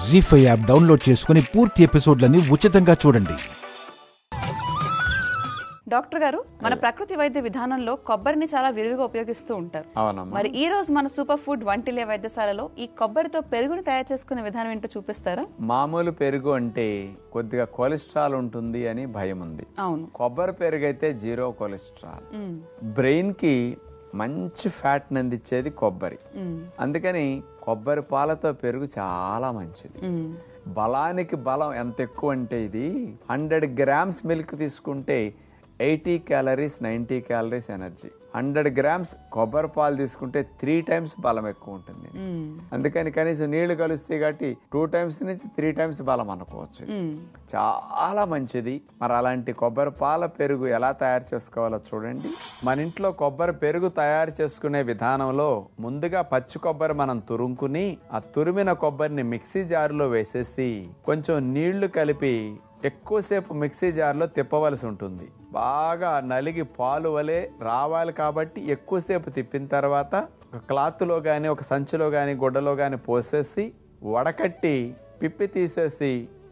జీ5 app download చేసుకుని పూర్తి ఎపిసోడ్లని ఉచితంగా చూడండి. డాక్టర్ గారు, మన ప్రకృతి వైద్య విధానంలో కొబ్బరిని చాలా విరివిగా ఉపయోగిస్తూ ఉంటారు. మరి ఈ రోజు మన సూపర్ ఫుడ్ వంటిలే వైద్యశాలలో ఈ కొబ్బరితో పెరుగుని తయారు చేసుకునే విధానం ఏంటో చూపిస్తారా? మామూలు పెరుగు అంటే కొద్దిగా కొలెస్ట్రాల్ ఉంటుంది అని భయం ఉంది. అవును, కొబ్బరి పెరుగు అయితే 0 కొలెస్ట్రాల్. బ్రెయిన్ కి మంచి ఫ్యాట్ అందించేది కొబ్బరి. అందుకని కొబ్బరి పాలతో పెరుగు చాలా మంచిది. బలానికి బలం ఎంత ఎక్కువ అంటే ఇది 100 grams మిల్క్ తీసుకుంటే 80 calories 90 calories ఎనర్జీ. 100 grams కొబ్బరి పాలు తీసుకుంటే 3 times బలం ఎక్కువ ఉంటుంది. అందుకని కనీసం నీళ్లు కలుస్తే కాబట్టి 2 times నుంచి 3 times బలం అనుకోవచ్చు. చాలా మంచిది. మరి అలాంటి కొబ్బరి పాల పెరుగు ఎలా తయారు చేసుకోవాలో చూడండి. మన ఇంట్లో కొబ్బరి పెరుగు తయారు చేసుకునే విధానంలో ముందుగా పచ్చి కొబ్బరి మనం తురుముకుని ఆ తురిమిన కొబ్బరిని మిక్సీ జారులో వేసేసి కొంచెం నీళ్లు కలిపి ఎక్కువసేపు మిక్సీ జార్లో తిప్పవలసి ఉంటుంది. బాగా నలిగి పాలు వలె రావాలి కాబట్టి ఎక్కువసేపు తిప్పిన తర్వాత ఒక క్లాత్లో కానీ ఒక సంచిలో కానీ గుడ్డలో కానీ పోసేసి వడకట్టి పిప్పి తీసేసి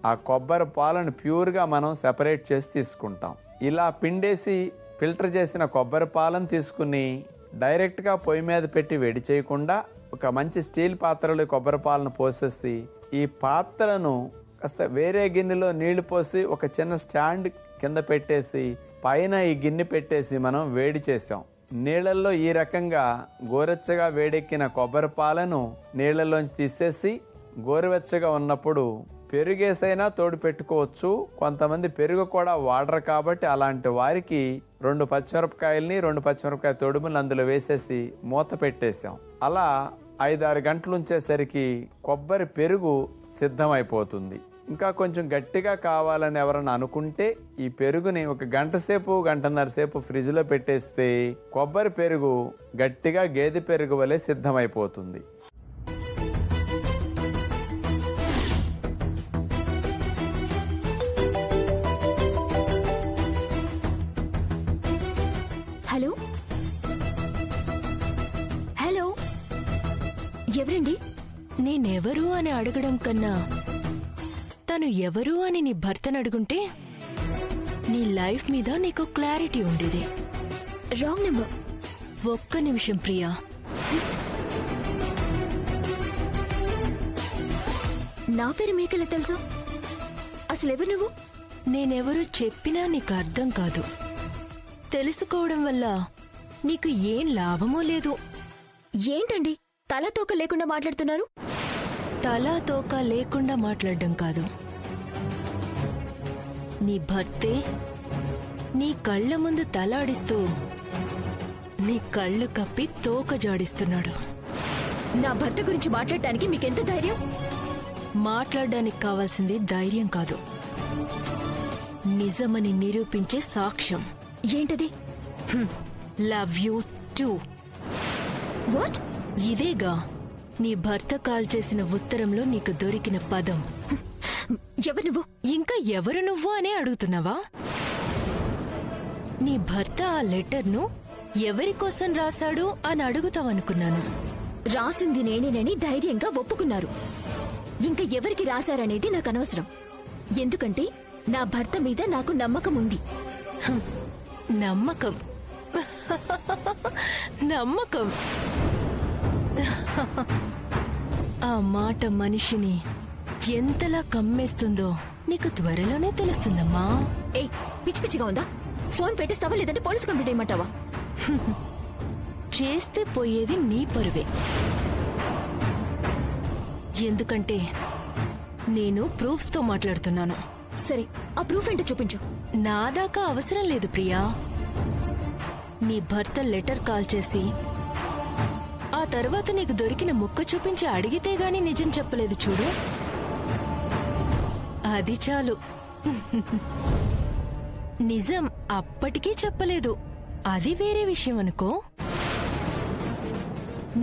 ఆ కొబ్బరి పాలను ప్యూర్గా మనం సెపరేట్ చేసి తీసుకుంటాం. ఇలా పిండేసి ఫిల్టర్ చేసిన కొబ్బరి పాలను తీసుకుని డైరెక్ట్గా పొయ్యి మీద పెట్టి వేడి చేయకుండా ఒక మంచి స్టీల్ పాత్రలో కొబ్బరి పాలను పోసేసి ఈ పాత్రను కాస్త వేరే గిన్నెలో నీళ్లు పోసి ఒక చిన్న స్టాండ్ కింద పెట్టేసి పైన ఈ గిన్నె పెట్టేసి మనం వేడి చేసాం. నీళ్లలో ఈ రకంగా గోరెచ్చగా వేడెక్కిన కొబ్బరి పాలను నీళ్లలోంచి తీసేసి గోరువెచ్చగా ఉన్నప్పుడు పెరుగేసైనా తోడు పెట్టుకోవచ్చు. కొంతమంది పెరుగు కూడా వాడరు కాబట్టి అలాంటి వారికి 2 పచ్చిమిరపకాయల్ని 2 పచ్చిమిరపకాయ తొడుములు అందులో వేసేసి మూత పెట్టేసాం. అలా 5-6 గంటలు ఉంచేసరికి కొబ్బరి పెరుగు సిద్ధమైపోతుంది. ఇంకా కొంచెం గట్టిగా కావాలని ఎవరన్నా అనుకుంటే ఈ పెరుగుని ఒక గంట సేపు 1.5 సేపు ఫ్రిడ్జ్ లో పెట్టేస్తే కొబ్బరి పెరుగు గట్టిగా గేదె పెరుగు వలె సిద్ధమైపోతుంది. హలో హలో, ఎవరండి? నేనెవరు అని అడగడం కన్నా తను ఎవరు అని నీ భర్తను అడుగుంటే నీ లైఫ్ మీద నీకు క్లారిటీ ఉండేది. Wrong number. ఒక్క నిమిషం ప్రియా. నా పేరు మీకెలా తెలుసు? అసలెవరు నువ్వు? నేనెవరో చెప్పినా నీకు అర్థం కాదు. తెలుసుకోవడం వల్ల నీకు ఏం లాభమో లేదు. ఏంటండి తలతోక లేకుండా మాట్లాడుతున్నారు? తలా తోక లేకుండా మాట్లాడడం కాదు, నీ భర్తే నీ కళ్ళ ముందు తలాడిస్తూ నీ కళ్ళు కప్పి తోక జాడిస్తున్నాడు. నా భర్త గురించి మాట్లాడటానికి మీకెంత ధైర్యం? మాట్లాడడానికి కావాల్సింది ధైర్యం కాదు, నిజమని నిరూపించే సాక్ష్యం. ఏంటది? Love you two. వాట్? ఇదేగా నీ భర్త కాల్ చేసిన ఉత్తరంలో నీకు దొరికిన పదం. ఎవరు నువ్వు? ఇంకా ఎవరు నువ్వు అనే అడుగుతున్నావా? నీ భర్త ఆ లెటర్ను ఎవరికోసం రాశాడు అని అడుగుతావనుకున్నాను. రాసింది నేనేనని ధైర్యంగా ఒప్పుకున్నారు. ఇంకా ఎవరికి రాశారనేది నాకు అనవసరం. ఎందుకంటే నా భర్త మీద నాకు నమ్మకం ఉంది. నమ్మకం నమ్మకం ఆ మాట మనిషిని ఎంతలా కమ్మేస్తుందో నీకు త్వరలోనే తెలుస్తుందమ్మా. ఏయ్, పిచ్చి పిచ్చిగా ఉందా? ఫోన్ పెట్టిస్తావా లేదంటే పోలీస్ కంప్లైంట్ చేయమంటావా? చేస్తే పోయేది నీ పరువే. ఎందుకంటే నేను ప్రూఫ్స్ తో మాట్లాడుతున్నాను. సరే, ఆ ప్రూఫ్ ఏంటో చూపించు. నా దాకా అవసరం లేదు ప్రియా. నీ భర్త లెటర్ కాల్ చేసి ఆ తర్వాత నీకు దొరికిన ముక్క చూపించి అడిగితే గాని నిజం చెప్పలేదు చూడు, అది చాలు. నిజం అప్పటికీ చెప్పలేదు, అది వేరే విషయం అనుకో.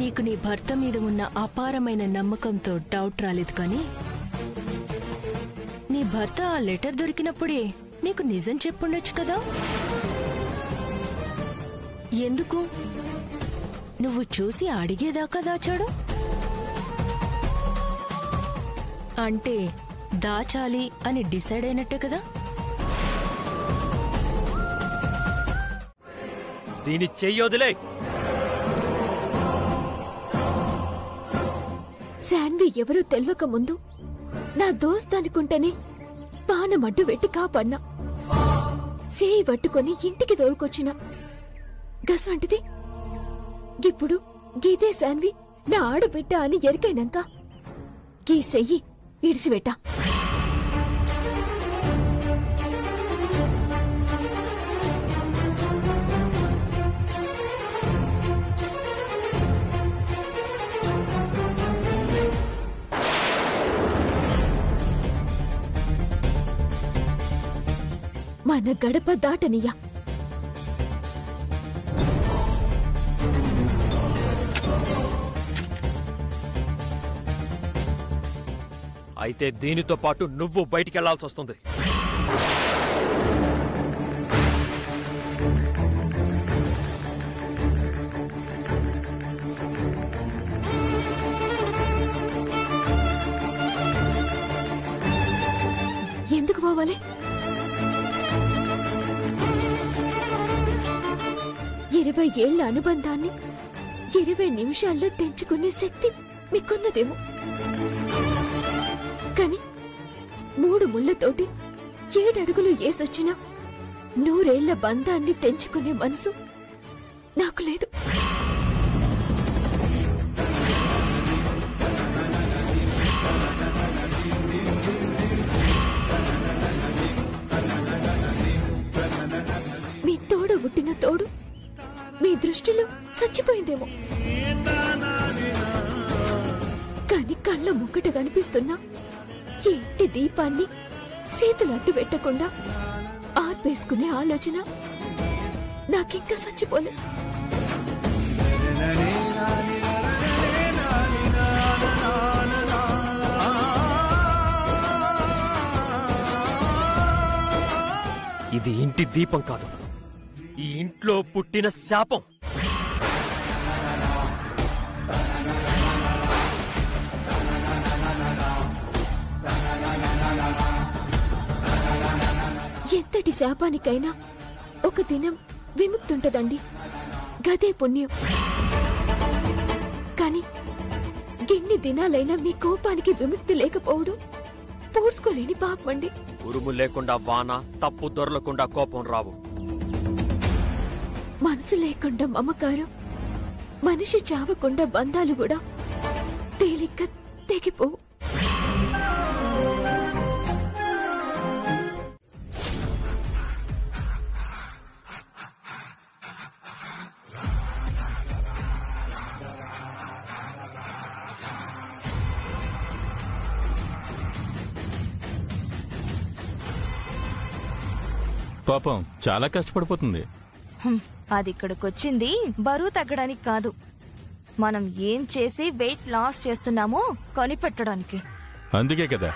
నీకు నీ భర్త మీద ఉన్న అపారమైన నమ్మకంతో డౌట్ రాలేదు కానీ నీ భర్త ఆ లెటర్ దొరికినప్పుడే నీకు నిజం చెప్పుండొచ్చు కదా. ఎందుకు నువ్వు చూసి అడిగేదాకా దాచాడు? అంటే దాచాలి అని డిసైడ్ అయినట్టే కదా? దీని చెయ్యొదిలే. శాన్వి ఎవరో తెలవక ముందు నా దోస్త్ అనుకుంటేనే పానమడ్డు వెట్టి కాపాడినా, సేయి పట్టుకొని ఇంటికి తోలుకొచ్చిన గసంటిది ఇప్పుడు గీదే శాన్వి నా ఆడబిడ్డ అని ఎరికైనాక గీ సెయ్యి ఇడిసిపెట్టా. మన గడప దాటనియా. అయితే దీనితో పాటు నువ్వు బయటికెళ్లాల్సి వస్తుంది. ఎందుకు పోవాలి? 20 ఏళ్ల అనుబంధాన్ని 20 నిమిషాల్లో తెంచుకునే శక్తి మీకున్నదేమో, కాని 3 ముళ్లతోటి 7 అడుగులు ఏసొచ్చినా 100 ఏళ్ల బంధాన్ని తెంచుకునే మనసు నాకు లేదు. మీ తోడు పుట్టిన తోడు మీ దృష్టిలో చచ్చిపోయిందేమో, కాని కళ్ళ ముక్కట కనిపిస్తున్నా ఈ ఇంటి దీపాన్ని చేతులు అడ్డు పెట్టకుండా ఆర్పేసుకునే ఆలోచన నాకింకా చచ్చిపోలే. ఇది ఇంటి దీపం కాదు, ఈ ఇంట్లో పుట్టిన శాపం. ఎంతటి శాపానికైనా ఒక దినం విముక్తుంటదండి, గదే పుణ్యం. కాని ఎన్ని దినాలైనా మీ కోపానికి విముక్తి లేకపోవడం పూడ్చుకోలేని పాపమండి. ఉరుము లేకుండా వాన, తప్పు దొరలకుండా కోపం రావు. మనసు లేకుండా మమకారం, మనిషి చావకుండా బంధాలు కూడా తేలిక తెగిపోవు. పాపం చాలా కష్టపడిపోతుంది. అది ఇక్కడికొచ్చింది బరువు తగ్గడానికి కాదు, మనం ఏం చేసి వెయిట్ లాస్ చేస్తున్నామో కనిపెట్టడానికి. అందుకే కదా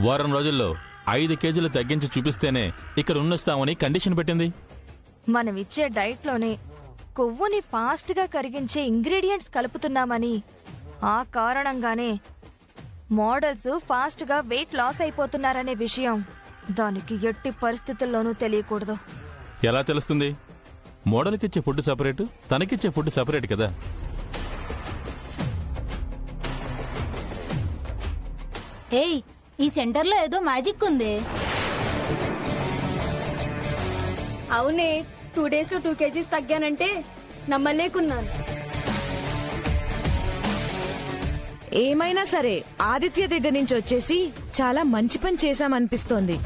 వారం రోజుల్లో 5 కేజీలు తగ్గించి చూపిస్తేనే ఇక్కడ ఉన్నస్తామని కండిషన్ పెట్టింది. మనం ఇచ్చే డైట్ లోనే కొవ్వుని ఫాస్ట్ గా కరిగించే ఇంగ్రీడియంట్స్ కలుపుతున్నామని, ఆ కారణంగానే మోడల్స్ ఫాస్ట్ గా వెయిట్ లాస్ అయిపోతున్నారనే విషయం దానికి ఎట్టి పరిస్థితుల్లోనూ తెలియకూడదు. ఎలా తెలుస్తుంది? మోడల్కిచ్చే ఫుడ్ సెపరేట్, తనకిచ్చే ఫుడ్ సెపరేట్ కదా. ఏయ్, ఈ సెంటర్లో ఏదో మ్యాజిక్ ఉంది. అవునే, 2 days లో 2 kgs తగ్గానంటే నమ్మలేకున్నాను. ఏమైనా సరే ఆదిత్య దగ్గర నుంచి వచ్చేసి చాలా మంచి పని చేశామనిపిస్తోంది.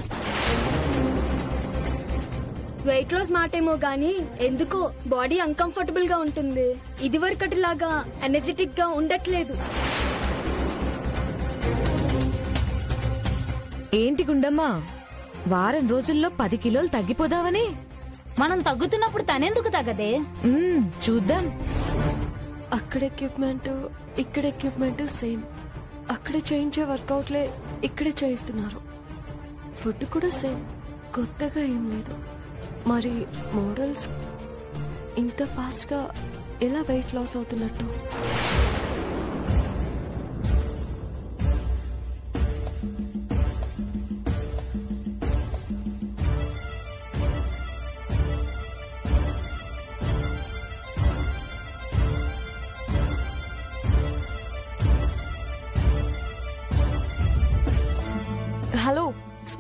వెయిట్ లాస్ మాటేమో గానీ ఎందుకో బాడీ అన్కంఫర్టబుల్ గా ఉంటుంది. ఇది వరకటిలాగా ఎనర్జెటిక్ గా ఉండట్లేదు. ఏంటి గుండమ్మా, వారం రోజుల్లో 10 కిలోలు తగ్గిపోదావని? మనం తగ్గుతున్నప్పుడు తనెందుకు తగ్గదే? చూద్దాం. అక్కడ ఎక్విప్మెంట్ ఇక్కడ ఎక్విప్మెంట్ సేమ్. అక్కడ చేయించే వర్కౌట్లే ఇక్కడే చేయిస్తున్నారు. ఫుడ్ కూడా సేమ్, కొత్తగా ఏం లేదు. మరి మోడల్స్ ఇంత ఫాస్ట్ గా ఎలా వెయిట్ లాస్ అవుతున్నట్టు?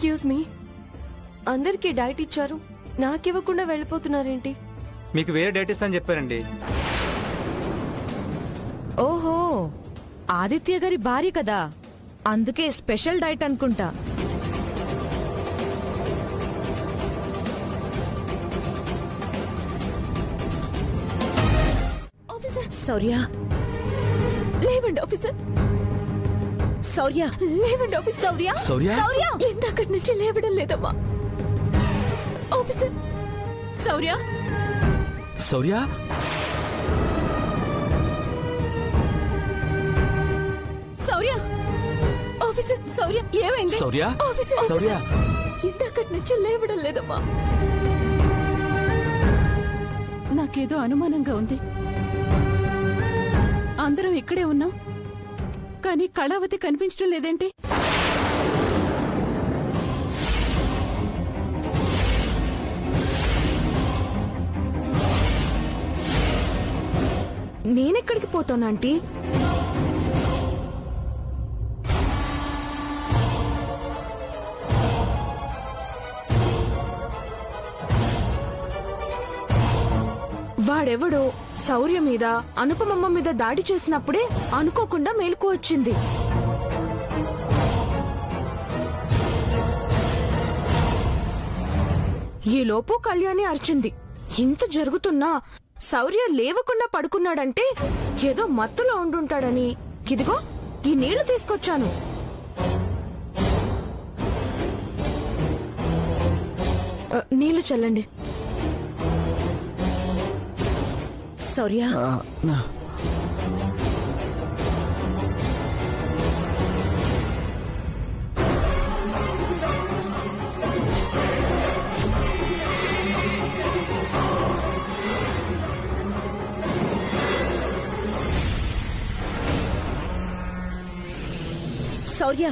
ఎక్స్క్యూజ్ మీ, అందరికి డైట్ ఇచ్చారు, నాకివ్వకుండా వెళ్ళిపోతున్నారేంటి? మీకు వేరే డైట్ ఇస్తానని చెప్పారండి. ఓహో, ఆదిత్య గారి భార్య కదా, అందుకే స్పెషల్ డైట్ అనుకుంటా. శౌర్య లేవండి ఆఫీసర్. శౌర్య లేవండి ఆఫీసర్. శౌర్య ఇంతక్కడి నుంచి లేవడం లేదమ్మా ఆఫీసర్. శౌర్య శౌర్య శౌర్య ఆఫీసర్. శౌర్య ఏమైంది? శౌర్య ఆఫీసర్ శౌర్య ఇంతక్కడి నుంచి లేవడం లేదమ్మా. నాకేదో అనుమానంగా ఉంది. అందరం ఇక్కడే ఉన్నాం, కానీ కళావతి కనిపించడం లేదేంటి? నేనెక్కడికి పోతాను ఆంటీ? వాడెవడో శౌర్య మీద, అనుపమమ్మ మీద దాడి చేసినప్పుడే అనుకోకుండా మేలుకు వచ్చింది. ఈలోపు కళ్యాణి అరిచింది. ఇంత జరుగుతున్నా శౌర్య లేవకుండా పడుకున్నాడంటే ఏదో మత్తులో ఉండుంటాడని ఇదిగో ఈ నీళ్లు తీసుకొచ్చాను. నీళ్లు చల్లండి. శౌర్య శౌర్య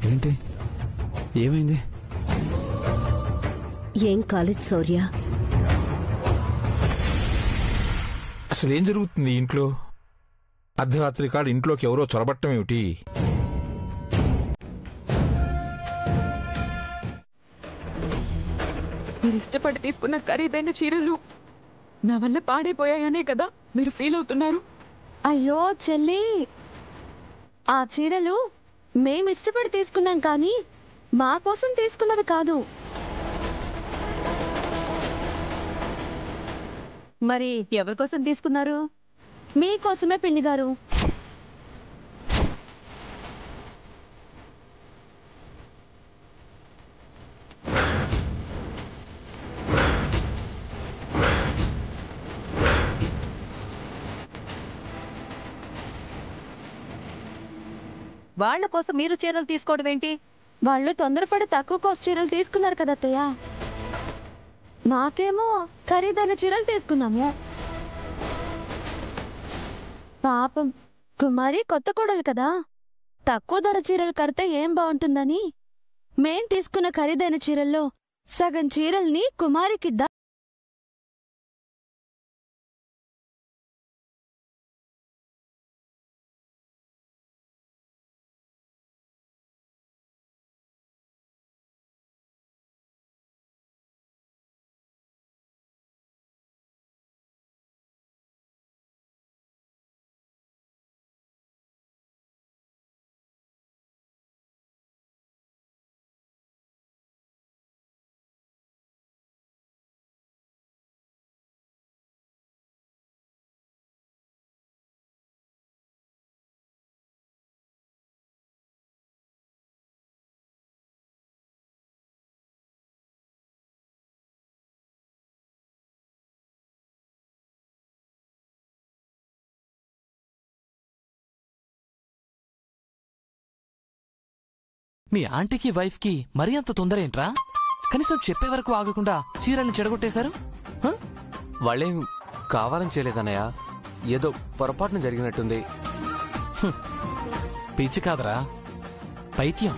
ఏంటి ఏమైంది? ఏం కాలేదు శౌర్య. అసలు ఏం జరుగుతుంది ఇంట్లో? అర్ధరాత్రి కాడ ఇంట్లోకి ఎవరో చొరబట్టం ఏమిటి? మీరు ఇష్టపడి తీసుకున్న ఖరీదైన చీరలు నా వల్ల పాడైపోయాయనే కదా మీరు ఫీల్ అవుతున్నారు? అయ్యో చెల్లి, ఆ చీరలు మేము ఇష్టపడి తీసుకున్నాం కానీ మా కోసం తీసుకున్నవి కాదు. మరి ఎవరి కోసం తీసుకున్నారు? మీకోసమే పిన్ని గారు. వాళ్ళ కోసం మీరు చీరలు తీసుకోవడం ఏంటి? వాళ్ళు తొందరపడి తక్కువ కాస్ట్ చీరలు తీసుకున్నారు కదా అత్తయ్య. మాకేమో ఖరీదైన చీరలు తీసుకున్నాము. పాపం కుమారి కొత్త కోడలు కదా, తక్కువ ధర చీరలు కడితే ఏం బాగుంటుందని మేం తీసుకున్న ఖరీదైన చీరల్లో సగం చీరల్ని కుమారికి మీ ఆంటీకి వైఫ్కి మరీ అంత తొందర ఏంట్రా? కనీసం చెప్పే వరకు ఆగకుండా చీరల్ని చెడగొట్టేశారు. వాళ్ళేం కావాలని చేయలేదన్నయ్య, ఏదో పొరపాటున జరిగినట్టుంది. పిచ్చి కాదరా, పైత్యం.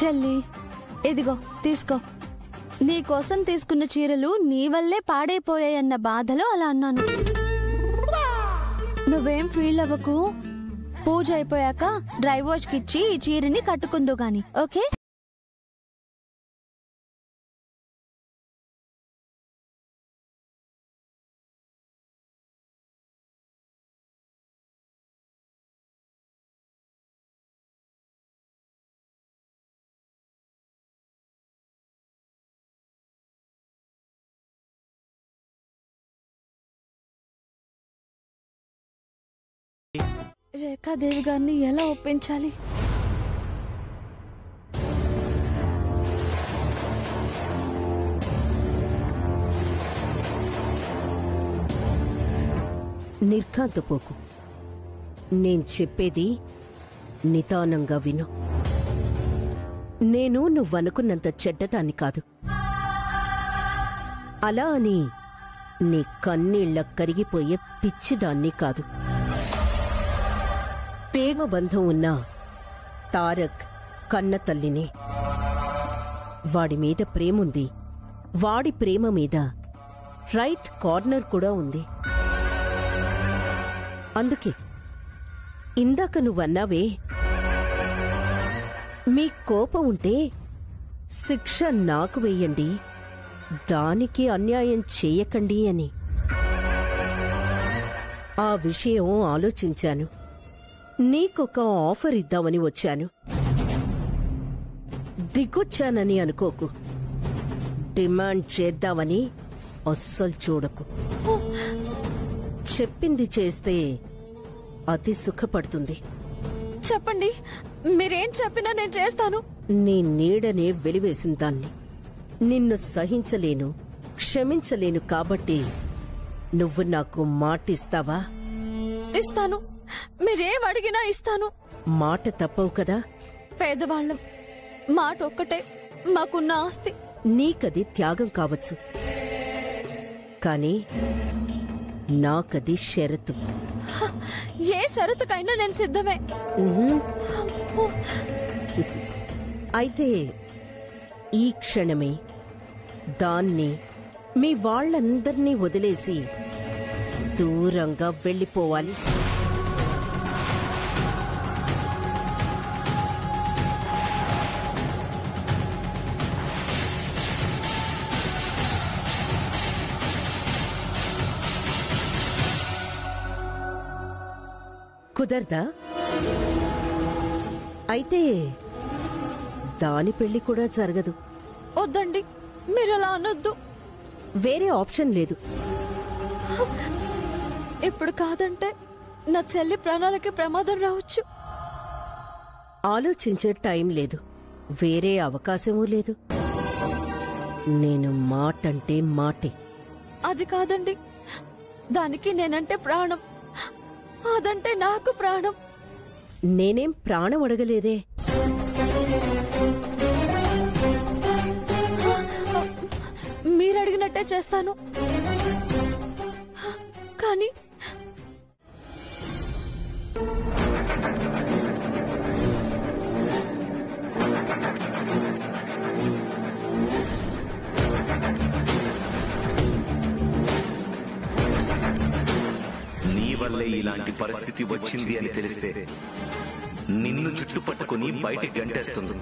చెల్లి, ఇదిగో తీసుకో. నీకోసం తీసుకున్న చీరలు నీ వల్లే పాడైపోయాయన్న బాధలో అలా అన్నాను. నువ్వేం ఫీల్ అవ్వకు. పూజ అయిపోయాక డ్రై వాష్ కిచ్చి ఈ చీరని కట్టుకుందో గాని, ఓకే? రేఖాదేవి గారిని ఎలా ఒప్పించాలి? నిర్ఘాంతపోకు. నేను చెప్పేది నిదానంగా విను. నేను నువ్వనుకున్నంత చెడ్డదాన్ని కాదు. అలా అని నీ కన్నీళ్ల కరిగిపోయే పిచ్చిదాన్ని కాదు. ప్రేమ బంధం ఉన్న తారక్ కన్న తల్లినే. వాడి మీద ప్రేముంది. వాడి ప్రేమ మీద రైట్ కార్నర్ కూడా ఉంది. అందుకే ఇందాక నువ్వన్నావే, మీ కోపం ఉంటే శిక్ష నాకు వెయ్యండి, దానికి అన్యాయం చేయకండి అని. ఆ విషయం ఆలోచించాను. నీకొక ఆఫర్ ఇద్దామని వచ్చాను. దిగొచ్చానని అనుకోకు. డిమాండ్ చేద్దామని అస్సలు చూడకు. చెప్పింది చేస్తే అతి సుఖపడుతుంది. చెప్పండి, మీరేం చెప్పినా నేను చేస్తాను. నీ నీడనే వెలివేసిన దాన్ని. నిన్ను సహించలేను, క్షమించలేను. కాబట్టి నువ్వు నాకు మాటిస్తావా? ఇస్తాను. మీరేం అడిగినా ఇస్తాను. మాట తప్పవు కదా? పేదవాళ్ళం, మాట ఒక్కటే మాకున్న ఆస్తి. నీకది త్యాగం కావచ్చు, కానీ నాకది షరతు. ఏ షరతుకైనా నేను సిద్ధమే. అయితే ఈ క్షణమే దాన్ని, మీ వాళ్ళందర్నీ వదిలేసి దూరంగా వెళ్ళిపోవాలి. కుదరదా? అయితే దాని పెళ్లి కూడా జరగదు. వద్దండి, మీరు అలా అనొద్దు. వేరే ఆప్షన్ లేదు. ఇప్పుడు కాదంటే నా చెల్లి ప్రాణాలకి ప్రమాదం రావచ్చు. ఆలోచించే టైం లేదు, వేరే అవకాశమూ లేదు. నేను మాటంటే మాటే. అది కాదండి, దానికి నేనంటే ప్రాణం, అదంటే నాకు ప్రాణం. నేనేం ప్రాణం అడగలేదే. మీరడిగినట్టే చేస్తాను. కానీ నీ వల్లే ఇలాంటి పరిస్థితి వచ్చింది అని తెలిస్తే నిన్ను చుట్టుపట్టుకుని బయటికి గంటేస్తుంది.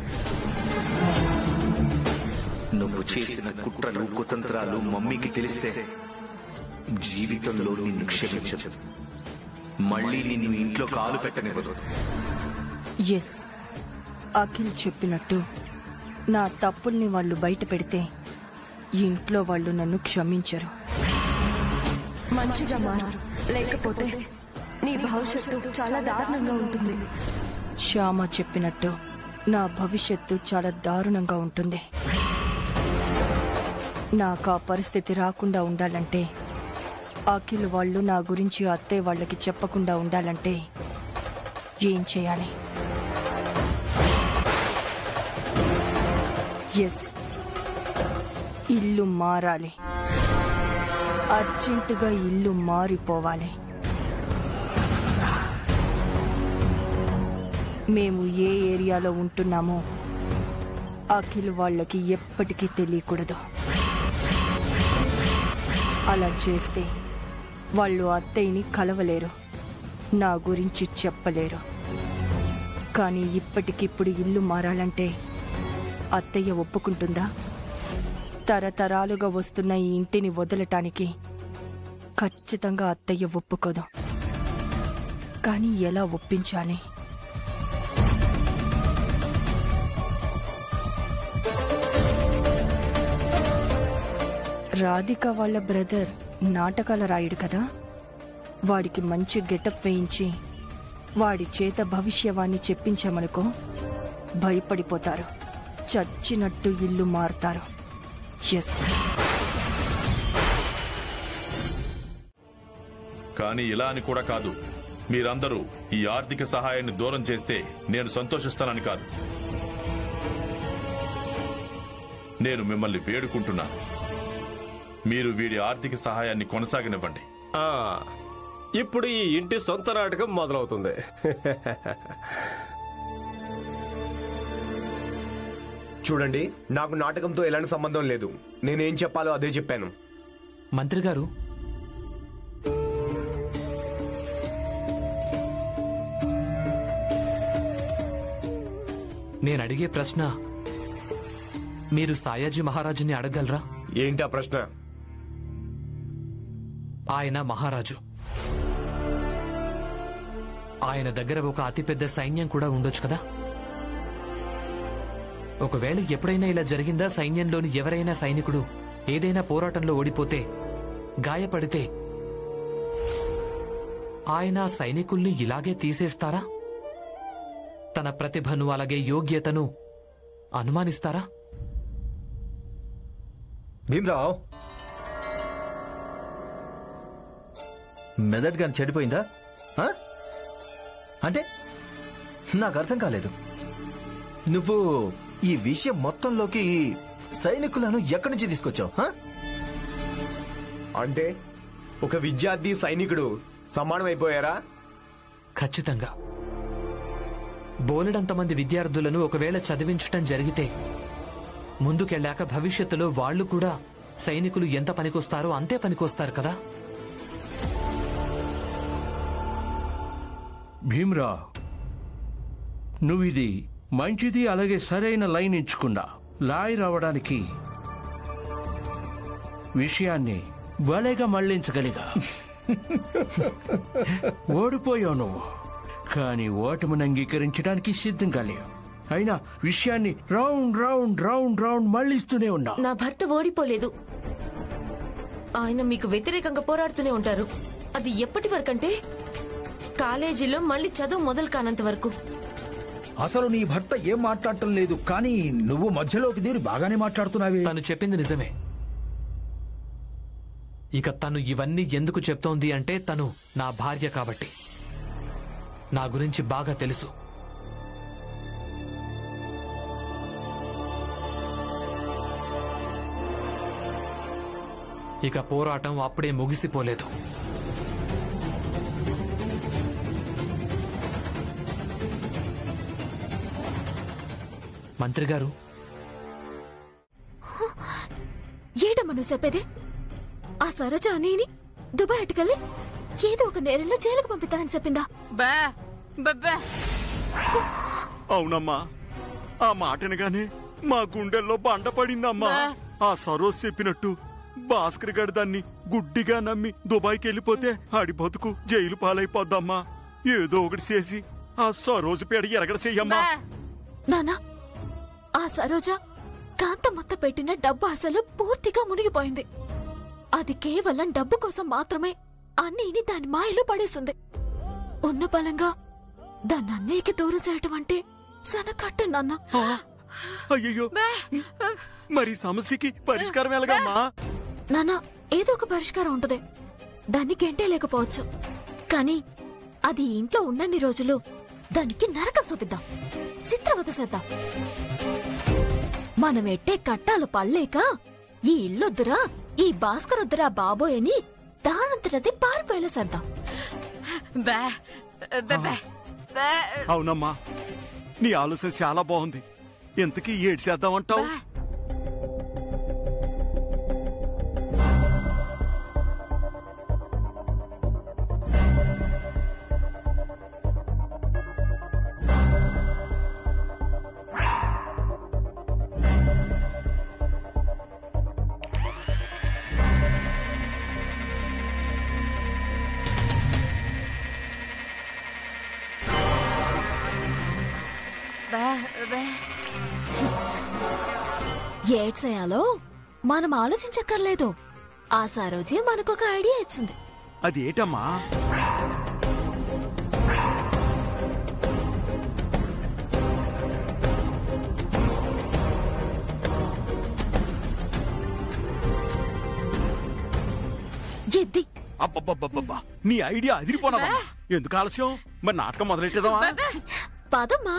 నువ్వు చేసిన కుట్రలు కుతంత్రాలు మమ్మీకి తెలిస్తే జీవితంలో నిన్ను క్షమించదు, మళ్ళీ నిన్ను ఇంట్లో కాలు పెట్టనివ్వదు. ఎస్, అఖిల్ చెప్పినట్టు నా తప్పుల్ని వాళ్ళు బయట పెడితే ఇంట్లో వాళ్ళు నన్ను క్షమించరు. మంచిగా మారు, లేకపోతే నీ భవిష్యత్తు చాలా దారుణంగా ఉంటుంది. శ్యామ చెప్పినట్టు నా భవిష్యత్తు చాలా దారుణంగా ఉంటుంది. నాకు ఆ పరిస్థితి రాకుండా ఉండాలంటే అఖిల్ వాళ్ళు నా గురించి అత్తయ్య వాళ్ళకి చెప్పకుండా ఉండాలంటే ఏం చేయాలి? ఎస్, ఇల్లు మారాలి. అర్జెంటుగా ఇల్లు మారిపోవాలి. మేము ఏ ఏరియాలో ఉంటున్నామో అఖిల్ వాళ్ళకి ఎప్పటికీ తెలియకూడదు. అలా చేస్తే వాళ్ళు అత్తయ్యని కలవలేరు, నా గురించి చెప్పలేరు. కానీ ఇప్పటికిప్పుడు ఇల్లు మారాలంటే అత్తయ్య ఒప్పుకుంటుందా? తరతరాలుగా వస్తున్న ఈ ఇంటిని వదలటానికి ఖచ్చితంగా అత్తయ్య ఒప్పుకోదు. కానీ ఎలా ఒప్పించాలి? రాధిక వాళ్ళ బ్రదర్ నాటకాల రాయుడు కదా, వాడికి మంచి గెటప్ వేయించి వాడి చేత భవిష్యవాణి చెప్పించామనుకో, భయపడిపోతారు, చచ్చినట్టు ఇల్లు మారుతారు. ఎస్. కానీ ఇలా అని కూడా కాదు. మీరందరూ ఈ ఆర్థిక సహాయాన్ని దూరం చేస్తే నేను సంతోషిస్తానని కాదు. నేను మిమ్మల్ని వేడుకుంటున్నాను, మీరు వీడి ఆర్థిక సహాయాన్ని కొనసాగనివ్వండి. ఇప్పుడు ఈ ఇంటి సొంత నాటకం మొదలవుతుంది. చూడండి, నాకు నాటకంతో ఎలాంటి సంబంధం లేదు. నేనేం చెప్పాలో అదే చెప్పాను. మంత్రి గారు, నేను అడిగే ప్రశ్న మీరు సాయాజీ మహారాజుని అడగలరా? ఏంటి ఆ ప్రశ్న? ఆయన మహారాజు. ఆయన దగ్గర ఒక అతిపెద్ద సైన్యం కూడా ఉండొచ్చు కదా. ఒకవేళ ఎప్పుడైనా ఇలా జరిగిందా? సైన్యంలోని ఎవరైనా సైనికుడు ఏదైనా పోరాటంలో ఓడిపోతే, గాయపడితే ఆయన సైనికుల్ని ఇలాగే తీసేస్తారా? తన ప్రతిభను అలాగే యోగ్యతను అనుమానిస్తారా? భీమ్రావ్, మెదడు గాని చెడిపోయిందా? అంటే నాకు అర్థం కాలేదు. నువ్వు ఈ విషయం మొత్తంలోకి సైనికులను ఎక్కడి నుంచి తీసుకొచ్చావు? అంటే ఒక విద్యార్థి సైనికుడు సమానం అయిపోయారా? ఖచ్చితంగా. బోలెడంతమంది విద్యార్థులను ఒకవేళ చదివించటం జరిగితే ముందుకెళ్ళాక భవిష్యత్తులో వాళ్లు కూడా సైనికులు ఎంత పనికొస్తారో అంతే పనికొస్తారు కదా. భీమ్రా, నువ్విది మంచిది, అలాగే సరైన లైన్ ఎంచుకున్నా. లాయర్ అవడానికి విషయాన్ని భలేగా మళ్లించగలిగా. ఓడిపోయావు నువ్వు, కానీ ఓటమిని అంగీకరించడానికి సిద్ధంగా లేవు. అయినా విషయాన్ని రౌండ్ రౌండ్ రౌండ్ రౌండ్ మళ్లిస్తూనే ఉన్నా. నా భర్త ఓడిపోలేదు. ఆయన మీకు వ్యతిరేకంగా పోరాడుతూనే ఉంటారు. అది ఎప్పటి వరకంటే కాలేజీలో మళ్ళీ చదువు మొదలు కానంత వరకు. అసలు నీ భర్త ఏం మాట్లాడటం లేదు, కానీ నువ్వు మధ్యలోకి దీని బాగానే మాట్లాడుతున్నావే. తను చెప్పింది నిజమే. ఇక తను ఇవన్నీ ఎందుకు చెప్తోంది అంటే తను నా భార్య కాబట్టి. నా గురించి బాగా తెలుసు. ఇక పోరాటం అప్పుడే ముగిసిపోలేదు. మంత్రి గారు, ఏటమ్మా నువ్వు చెప్పేది? ఆ సరోజ అనేని దుబాయ్ అటుకెళ్ళి ఏదో ఒక నేరంలో జైలుకు పంపిస్తానని చెప్పిందా? అవునమ్మా, ఆ మాటనగానే మా గుండెల్లో బండ పడిందమ్మా. ఆ సరోజ్ చెప్పినట్టు భాస్కర్ గడి దాన్ని గుడ్డిగా నమ్మి దుబాయ్కి వెళ్ళిపోతే ఆడి బతుకు జైలు పాలైపోద్దమ్మా. ఏదో ఒకటి చేసి ఆ సరోజు పేడ ఎరగడ చెయ్యమ్మా. నానా, ఆ సరోజ కాంతమ్మత్త పెట్టిన డబ్బు అసలు పూర్తిగా మునిగిపోయింది. అది కేవలం డబ్బు కోసం మాత్రమే అన్నీని దాని మాయలో పడేసింది. ఉన్న బలంగా దాన్ని అన్నయ్యకి దూరం చేయటం అంటే సనకట్ట నాన్న. అయ్యో, మరి సమస్యకి పరిష్కారం ఎలాగమ్మా? నానా, ఏదో ఒక పరిష్కారం ఉంటది. దాన్ని గెంటేయలేకపోవచ్చు, కానీ అది ఇంట్లో ఉన్నన్ని రోజులు దానికి నరకం చూపిద్దాం, చిత్రవద చేద్దాం. మనం ఎట్టే కట్టాలు పడలేక ఈ ఇల్లొద్దురా, ఈ భాస్కర్ వద్దురా బాబోయ్ అని దానంతటది పారిపోయేలా చేద్దాం. అవునమ్మా, నీ ఆలోచన చాలా బాగుంది. ఇంతకీ ఏడు చేద్దామంటావు? ఏడ్చేయాలో మనం ఆలోచించక్కర్లేదు. ఆ సరోజే మనకొక ఐడియా ఇచ్చింది. అది ఏటమ్మా? ఎద్ది. అబ్బబ్బబ్బబ్బా, నీ ఐడియా అదిరిపోనమ్మా. ఎందుకు ఆలస్యం? మరి నాటకం మొదలెట్టేదామా? పదమ్మా.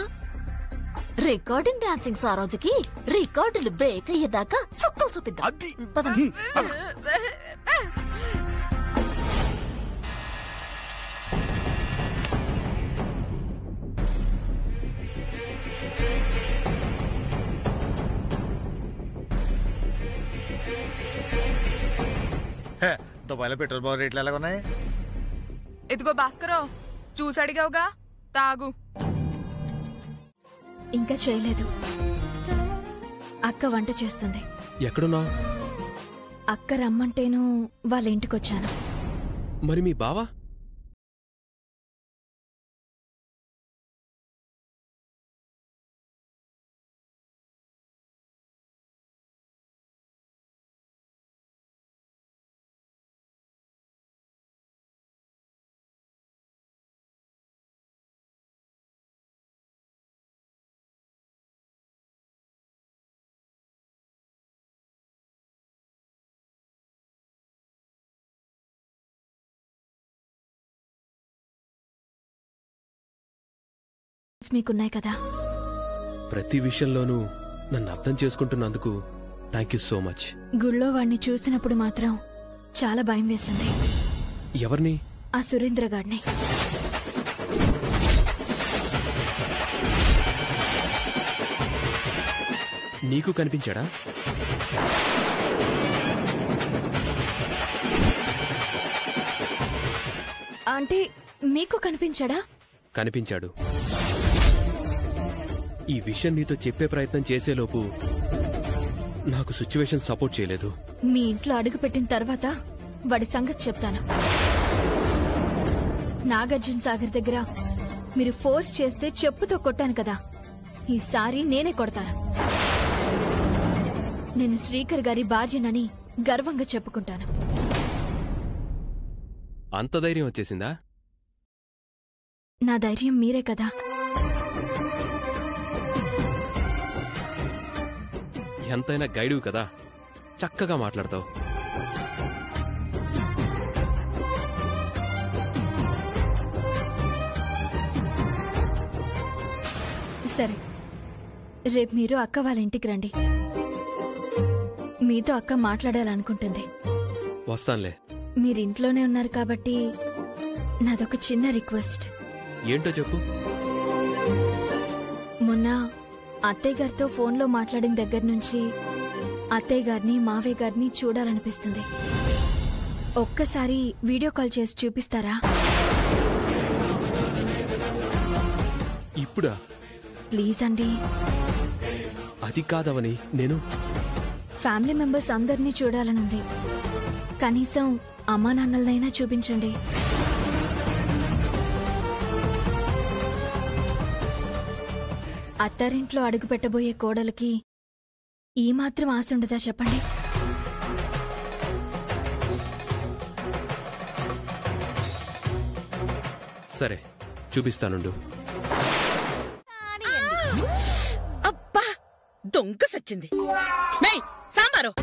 రికార్డింగ్ డాన్సింగ్ సరోజకి రికార్డులు బ్రేక్ అయ్యేదాకా సుక్కలు చూపిద్దాం. దుబాయ్లో పెట్రోల్ పవర్ రేట్లు ఎలా ఉన్నాయి? ఇదిగో భాస్కరో, చూసి అడిగావుగా, తాగు. ఇంకా చేయలేదు. అక్క వంట చేస్తుంది. ఎక్కడున్నావు? అక్క రమ్మంటేను వాళ్ళ ఇంటికొచ్చాను. మరి మీ బావా? మీకున్నాయి కదా. ప్రతి విషయంలోనూ నన్ను అర్థం చేసుకుంటున్నందుకు థ్యాంక్ యూ సో మచ్. గుళ్ళో వాణ్ణి చూసినప్పుడు మాత్రం చాలా భయం వేసింది. ఎవరిని? ఆ సురేంద్ర గాడిని. నీకు కనిపించాడా? అంటే మీకు కనిపించాడా? కనిపించాడు. ఈ విషయం నీతో చెప్పే ప్రయత్నం చేసేలోపు నాకు సిచ్యువేషన్ సపోర్ట్ చేయలేదు. మీ ఇంట్లో అడుగుపెట్టిన తర్వాత వాడి సంగతి చెప్తాను. నాగార్జున సాగర్ దగ్గర మీరు ఫోర్స్ చేస్తే చెప్పుతో కొట్టాను కదా, ఈసారి నేనే కొడతాను. నేను శ్రీకర్ గారి భార్యనని గర్వంగా చెప్పుకుంటాను. అంత ధైర్యం వచ్చేసిందా? నా ధైర్యం మీరే కదా. ఎంతైనా గైడు కదా, చక్కగా మాట్లాడతావు. సరే, రేపు మీరు అక్క వాళ్ళ ఇంటికి రండి. మీతో అక్క మాట్లాడాలనుకుంటుంది. వస్తానులే. మీరింట్లోనే ఉన్నారు కాబట్టి నాదొక చిన్న రిక్వెస్ట్. ఏంటో చెప్పు. మొన్న అత్తయ్య గారితో ఫోన్లో మాట్లాడిన దగ్గర నుంచి అత్తయ్య గారిని మావయ్య గారిని చూడాలనిపిస్తుంది. ఒక్కసారి వీడియో కాల్ చేసి చూపిస్తారా? ఇప్పుడా? ప్లీజ్ అండి. అది కాదవని నేను ఫ్యామిలీ మెంబర్స్ అందరినీ చూడాలనుంది. కనీసం అమ్మా నాన్నలనైనా చూపించండి. అత్తారింట్లో అడుగు పెట్టబోయే కోడలికి ఈ మాత్రం ఆశ ఉండదా చెప్పండి? సరే, చూపిస్తానుండు. అబ్బా, దొంగ సచ్చింది. సాంబారు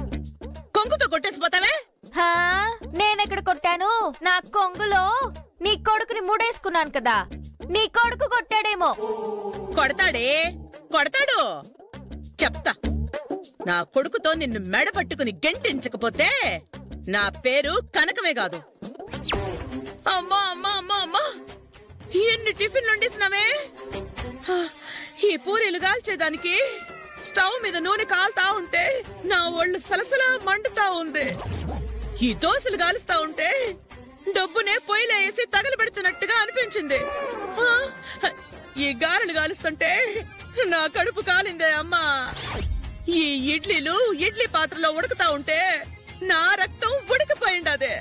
కొంగుతో కొట్టేసిపోతావే? నేనెక్కడ కొట్టాను? నా కొంగులో నీ కొడుకుని ముడేసుకున్నాను కదా, నీ కొడుకు కొట్టాడేమో. కొడతాడే, కొడతాడు. చెప్తా. నా కొడుకుతో నిన్ను మెడ పట్టుకుని గెంటించకపోతే నా పేరు కనకమే కాదు. అమ్మా అమ్మా అమ్మా అమ్మా, ఎన్ని టిఫిన్లు వండిస్తున్నావే. ఈ పూరీలు కాల్చేదానికి స్టవ్ మీద నూనె కాలుతా ఉంటే నా ఒళ్ళు సలసలా మండుతా ఉంది. ఈ దోశలు కాలుస్తా ఉంటే డబ్బునే పొయ్యిలో వేసి తగలబెడుతున్నట్టుగా అనిపించింది. ఈ గారెలు కాలుస్తుంటే నా కడుపు కాలిందే అమ్మా. ఈ ఇడ్లీలు ఇడ్లీ పాత్రలో ఉడుకుతా ఉంటే నా రక్తం ఉడికిపోయిండదే.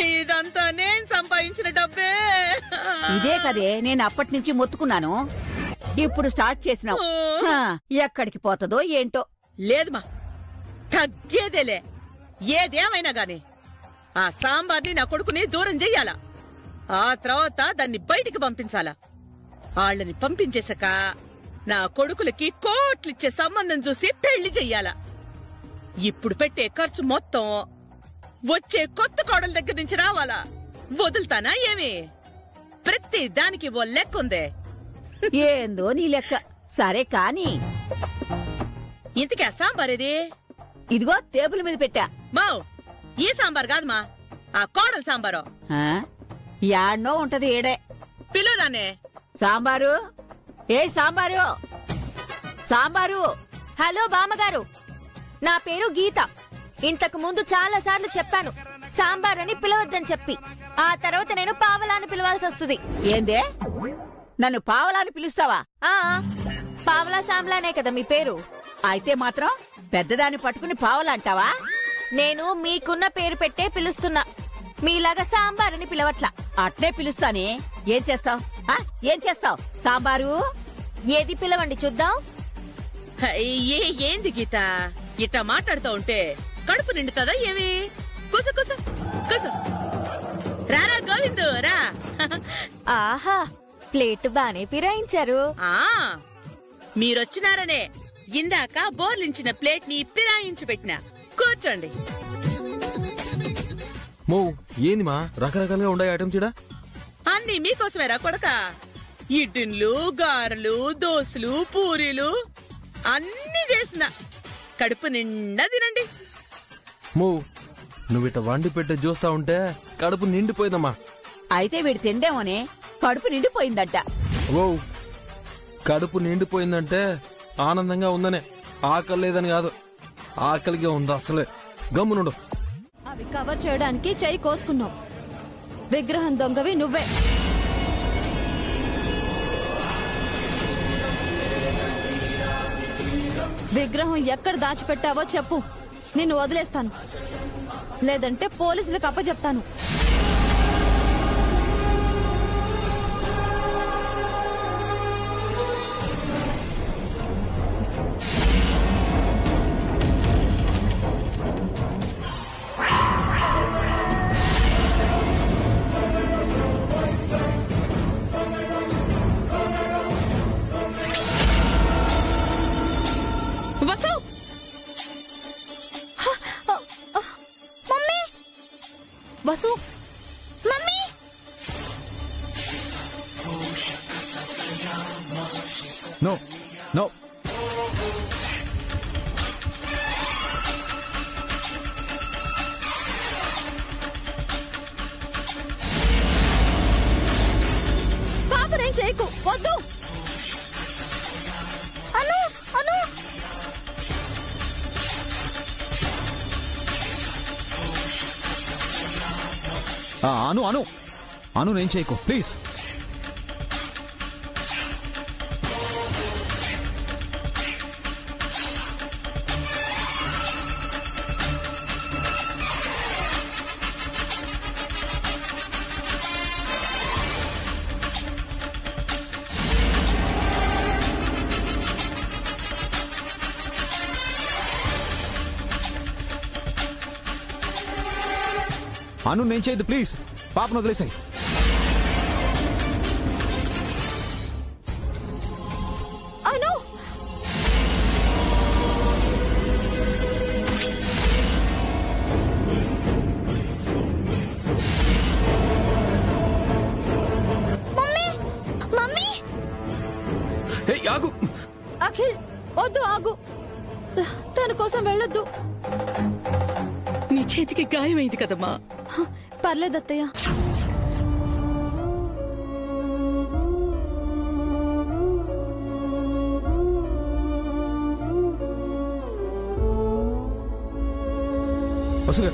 ఇదంతా నేను సంపాదించిన డబ్బే. ఇదే కదే నేను అప్పటి నుంచి మొత్తుకున్నాను. ఇప్పుడు స్టార్ట్ చేసినావు. ఎక్కడికి పోతుందో ఏంటో. లేదుమా, తగ్గేదేలే. ఏదేమైనా గాని ఆ సాంబార్ని నా కొడుకుని దూరం చెయ్యాలా. ఆ తర్వాత దాన్ని బయటికి పంపించాలా. వాళ్ళని పంపించేశాక నా కొడుకులకి కోట్లిచ్చే సంబంధం చూసి పెళ్లి చెయ్యాలా. ఇప్పుడు పెట్టే ఖర్చు మొత్తం వచ్చే కొత్త కోడల దగ్గర నుంచి రావాలా. వదులుతానా ఏమి? ప్రతి దానికి ఓ లెక్కుందే. ఏందో నీ లెక్క. సరే కాని ఇంతకీ ఆ సాంబార్ ఏది? ఇదిగో టేబుల్ మీద పెట్టా. మావ్, ఈ సాంబార్ కాదుమా, ఆ కోడల సాంబారు. యాడ్నో ఉంటది ఏడే. పిలుదానే. సాంబారు, ఏ సాంబారు, సాంబారు. హలో బామ్మగారు, నా పేరు గీత. ఇంతకు ముందు చాలా సార్లు చెప్పాను సాంబార్ అని పిలవద్దని చెప్పి. ఆ తర్వాత నేను పావలాని పిలవాల్సి వస్తుంది. ఏందే, నన్ను పావలాని పిలుస్తావా? పావలా సాంబ్లానే కదా మీ పేరు. అయితే మాత్రం పెద్దదాన్ని పట్టుకుని పావలా అంటావా? నేను మీకున్న పేరు పెట్టే పిలుస్తున్నా, మీలాగా సాంబార్ అని పిలవట్లా. అట్నే పిలుస్తానే. ఏం చేస్తావు? ఏం చేస్తావు? సాంబారు ఏది పిలవండి చూద్దాం. ఏంది గీత ఇట్టా మాట్లాడుతూ ఉంటే కడుపు నిండుతుందా ఏమి? కుస కుస కుస. రారా గోవిందు రా. ఆహా, ప్లేట్ బానే పిరాయించారు. మీరొచ్చినారనే ఇందాక బోర్లించిన ప్లేట్ ని పిరాయించి పెట్టినా. కూర్చోండి. మో ఏంది మా రకరకాలుగా ఉండే ఐటమ్స్ ఇడా? అన్ని మీకోసమేరా కొడక. ఇడ్లీలు, గారెలు, దోశలు, పూరీలు అన్ని చేసిన. కడుపు నిండా తినండి. మో నువ్విట వండి పెట్టే చూస్తా ఉంటే కడుపు నిండిపోయిందమ్మా. అయితే వీడు తిండేమోనే కడుపు నిండిపోయిందట. ఓ కడుపు నిండిపోయిందంటే ఆనందంగా ఉందనే, ఆకలి లేదని కాదు. ఆకలిగా ఉంది అసలే. గమ్మునుండు. అవి కవర్ చేయడానికి చెయ్యి కోసుకున్నావు. విగ్రహం దొంగవి నువ్వే. విగ్రహం ఎక్కడ దాచిపెట్టావో చెప్పు, నిన్ను వదిలేస్తాను. లేదంటే పోలీసులకు అప్పచెప్తాను. వసు, మమ్మీ. No no. పాపనేం చేయకు, వద్దు. అను అను. అను అను అను నేను చేయకు ప్లీజ్. అను నేను చేయదు ప్లీజ్. పాపను వదిలేసాయి. అను తన కోసం వెళ్ళొద్దు. నీ చేతికి గాయమైంది కదమ్మా. పర్లేదు అత్తయ్య. వసుగా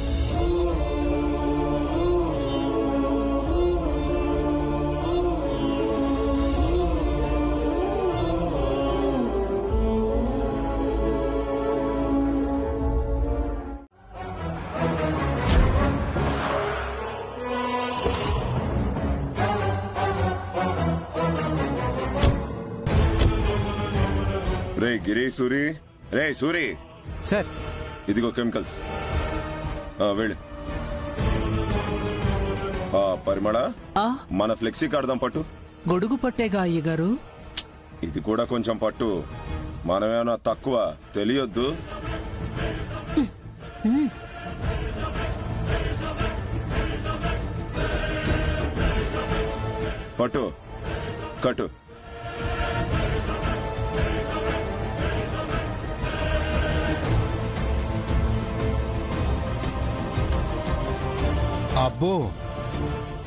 రే గిరి సూరి, రే సూరి సార్, ఇదిగో కెమికల్స్. వెళ్ళు. పరిమళ, మన ఫ్లెక్సీ కడదాం పట్టు. గొడుగు పట్టేగా అయ్యగారు. ఇది కూడా కొంచెం పట్టు. మనమేమన్నా తక్కువ తెలియొద్దు. పట్టు, కట్టు. అబ్బో,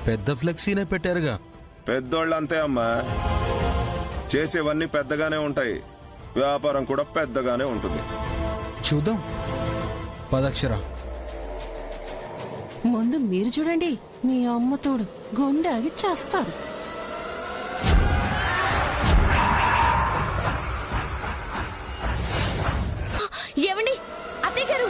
పెద్ద ఫ్లెక్సీనే పెట్టారుగా. పెద్దోళ్ళంతే అమ్మా, చేసేవన్నీ పెద్దగానే ఉంటాయి, వ్యాపారం కూడా పెద్దగానే ఉంటుంది. చూద్దాం. పదక్షర. ముందు మీరు చూడండి, మీ అమ్మ తోడు గుండె ఆగి చేస్తారు. ఏమండి అత్తయ్య గారు,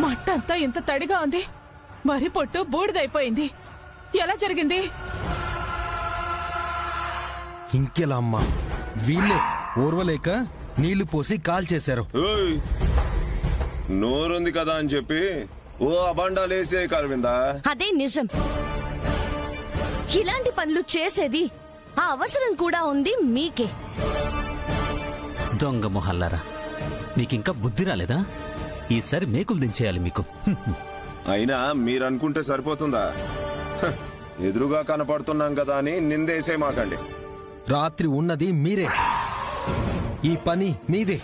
మట్టంతా ఇంత తడిగా ఉంది, వరి పొట్టు బూడిదైపోయింది. ఎలా జరిగింది? ఇంకెలా అమ్మా, వీళ్ళే ఓర్వలేక నీళ్లు పోసి కాల్ చేశారు. నోరుంది కదా అని చెప్పి ఓ అబండాలేసే కరవిందా? అదే నిజం. ఇలాంటి పనులు చేసేది ఆ అవసరం కూడా ఉంది మీకే. దొంగ మొహల్లారా, మీకింకా బుద్ధి రాలేదా? ఈసారి మేకులు దించేయాలి మీకు. అయినా మీరనుకుంటే సరిపోతుందా? ఎదురుగా కనపడుతున్నాం కదా అని నిందేసే మాకండి. రాత్రి ఉన్నది మీరే, ఈ పని మీదే.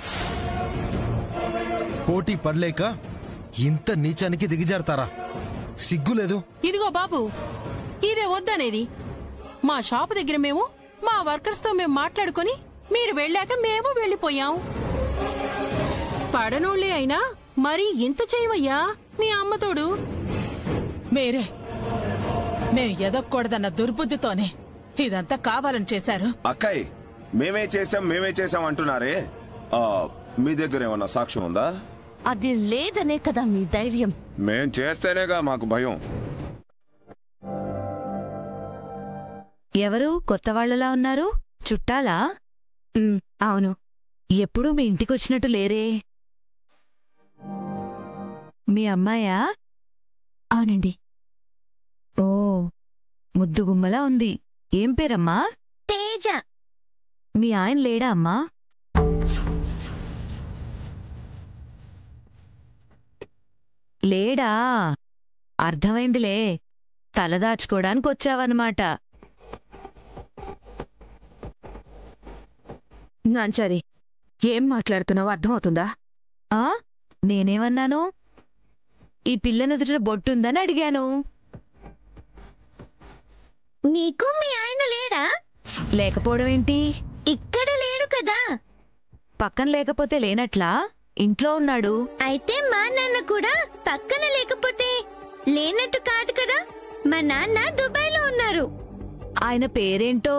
పోటీ పడలేక ఇంత నీచానికి దిగజారుతారా? సిగ్గులేదు? ఇదిగో బాబు, ఇదే వద్దనేది. మా షాపు దగ్గర మేము మా వర్కర్స్ తో మేము మాట్లాడుకొని మీరు వెళ్ళాక మేము వెళ్ళిపోయాం. పడనోళ్ళే అయినా మరి ఇంత చేయవయ్యా మీ అమ్మతోడు. మేమే ఎదగకూడదన్న దుర్బుద్ధితోనే ఇదంతా కావాలని చేశారు. అక్కయ్, మేమే చేసాం అంటున్నారే, మీ దగ్గర ఏమన్నా సాక్ష్యం ఉందా? అది లేదనే కదా మీ ధైర్యం. మేం చేస్తేనేగా మాకు భయం. ఎవరు కొత్త వాళ్ళలా ఉన్నారు? చుట్టాలా? అవును. ఎప్పుడూ మీ ఇంటికొచ్చినట్టు లేరే. మీ అమ్మాయా? అవునండి. ఓ, ముద్దుగుమ్మలా ఉంది. ఏం పేరమ్మా? తేజ. మీ ఆయన లేడా అమ్మా? లేడా? అర్థమైందిలే, తలదాచుకోవడానికి వచ్చావన్నమాట. నాంచారి, ఏం మాట్లాడుతున్నావో అర్థమవుతుందా? నేనేమన్నాను? ఈ పిల్లనెదుట బొట్టుందని అడిగాను. నీకు మీ ఆయన లేడా? లేకపోవడం ఏంటి? ఇక్కడ లేడు కదా. పక్కన లేకపోతే లేనట్లా? ఇంట్లో ఉన్నాడు. అయితే మా నాన్న కూడా పక్కన లేకపోతే లేనట్టు కాదు కదా. మా నాన్న దుబాయ్లో ఉన్నారు. ఆయన పేరేంటో?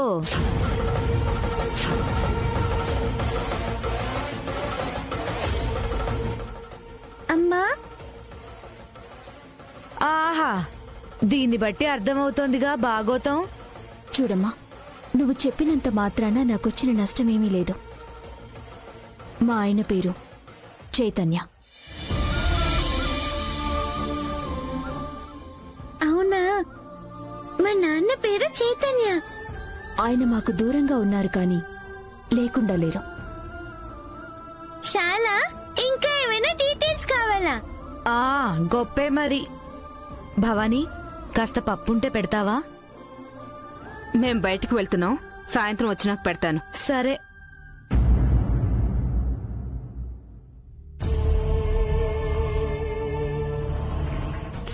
అమ్మా. ఆహా, దీన్ని బట్టి అర్థమవుతోందిగా భాగోతం. చూడమ్మా, నువ్వు చెప్పినంత మాత్రాన నాకొచ్చిన నష్టమేమీ లేదు. మా ఆయన పేరు చైతన్య. అవునా? మా నాన్న పేరు చైతన్య. ఆయన మాకు దూరంగా ఉన్నారు కానీ లేకుండా లేరు. చాలా ఇంకా ఏమైనా డీటెయిల్స్ కావాలా? గొప్పే మరి. భవానీ, కాస్త పప్పుంటే పెడతావా? మేం బయటికి వెళ్తున్నాం, సాయంత్రం వచ్చినాక పెడతాను. సరే.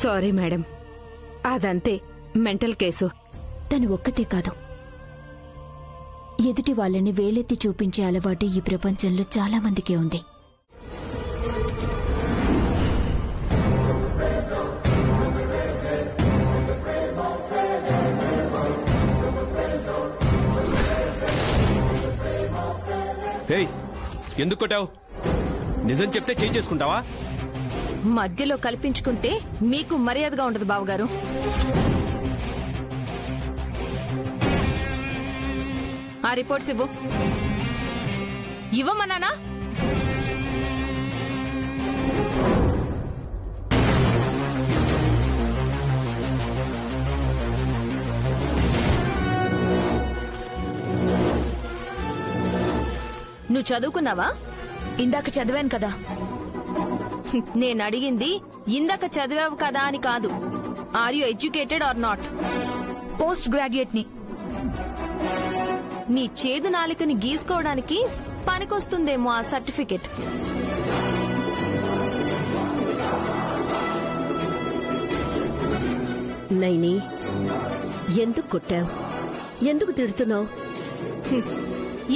సారీ మేడం, అదంతే, మెంటల్ కేసు. తను ఒక్కతే కాదు, ఎదుటి వాళ్ళని వేలెత్తి చూపించే అలవాటు ఈ ప్రపంచంలో చాలా మందికే ఉంది. ఎందుకు కొట్టావు? నిజం చెప్తే చేయి చేసుకుంటావా? మధ్యలో కల్పించుకుంటే మీకు మర్యాదగా ఉండదు బావగారు. ఆ రిపోర్ట్స్ ఇవ్వు. ఇవ్వమన్నానా? నువ్వు చదువుకున్నావా? ఇందాక చదివాను కదా. నేను అడిగింది ఇందాక చదివావు కదా అని కాదు. Are you educated or not? Post graduate ని. నీ చేదు నాలికని గీసుకోవడానికి పనికొస్తుందేమో ఆ సర్టిఫికెట్. నైని, ఎందుకు కొట్టావు? ఎందుకు తిడుతున్నావు?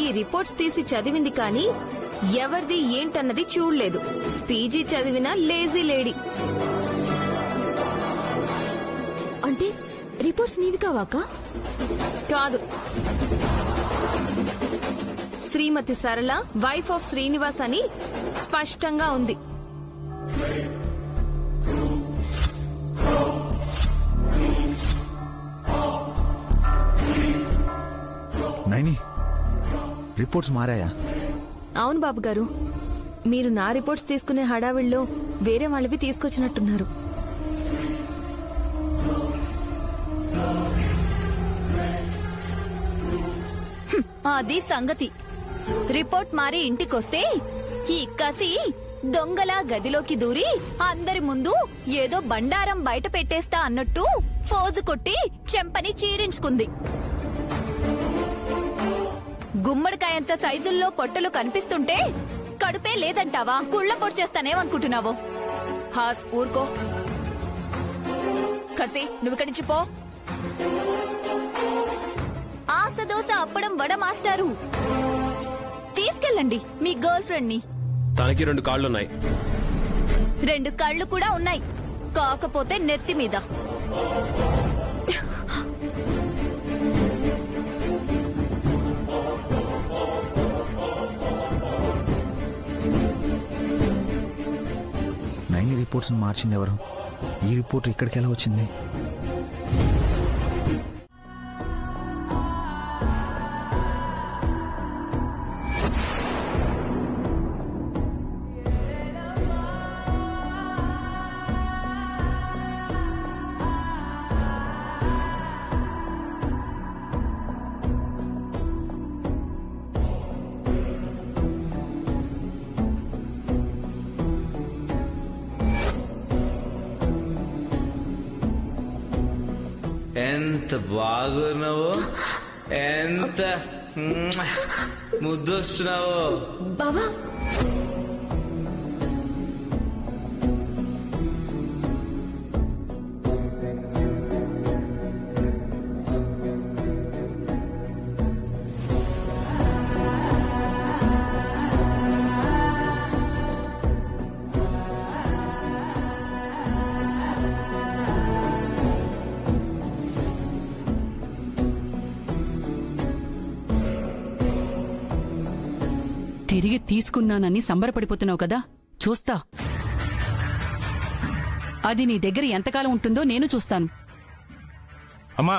ఈ రిపోర్ట్స్ తీసి చదివింది కానీ ఎవరిది ఏంటన్నది చూడలేదు. పీజీ చదివిన లేజీ లేడీ. అంటే రిపోర్ట్స్ నీవి కావాక? కాదు, శ్రీమతి సరళ వైఫ్ ఆఫ్ శ్రీనివాస్ అని స్పష్టంగా ఉంది. నైని, రిపోర్ట్స్ మారాయా? అవును బాబు గారు, మీరు నా రిపోర్ట్స్ తీసుకునే హడావిడిలో వేరే వాళ్ళవి తీసుకొచ్చినట్టున్నారు. అది సంగతి. రిపోర్ట్ మారి ఇంటికొస్తే ఈ కసి దొంగలా గదిలోకి దూరి అందరి ముందు ఏదో బండారం బయట పెట్టేస్తా అన్నట్టు ఫోజు కొట్టి చెంపని చీరించుకుంది. గుమ్మడికాయంత సైజుల్లో పొట్టలు కనిపిస్తుంటే కడుపే లేదంటావా? కుళ్ళ పొడిచేస్తానేమనుకుంటున్నావో? హాస్, ఊరుకో. కసి, నువ్విక్కడి నుంచి పో. ఆసదోస అప్పడం వడ మాస్టారు, తీసుకెళ్ళండి మీ గర్ల్ ఫ్రెండ్ ని. తనకి 2 కాళ్ళున్నాయి. 2 కళ్ళు కూడా ఉన్నాయి, కాకపోతే నెత్తి మీద. నైని రిపోర్ట్స్ మార్చింది ఎవరు? ఈ రిపోర్ట్ ఇక్కడికి ఎలా వచ్చింది? ఎంత బాగున్నావో, ఎంత ముద్దొస్తున్నావో. బావా, తిరిగి తీసుకున్నానని సంబరపడిపోతున్నావు కదా, చూస్తా. అది నీ దగ్గర ఎంతకాలం ఉంటుందో నేను చూస్తాను. అమ్మా,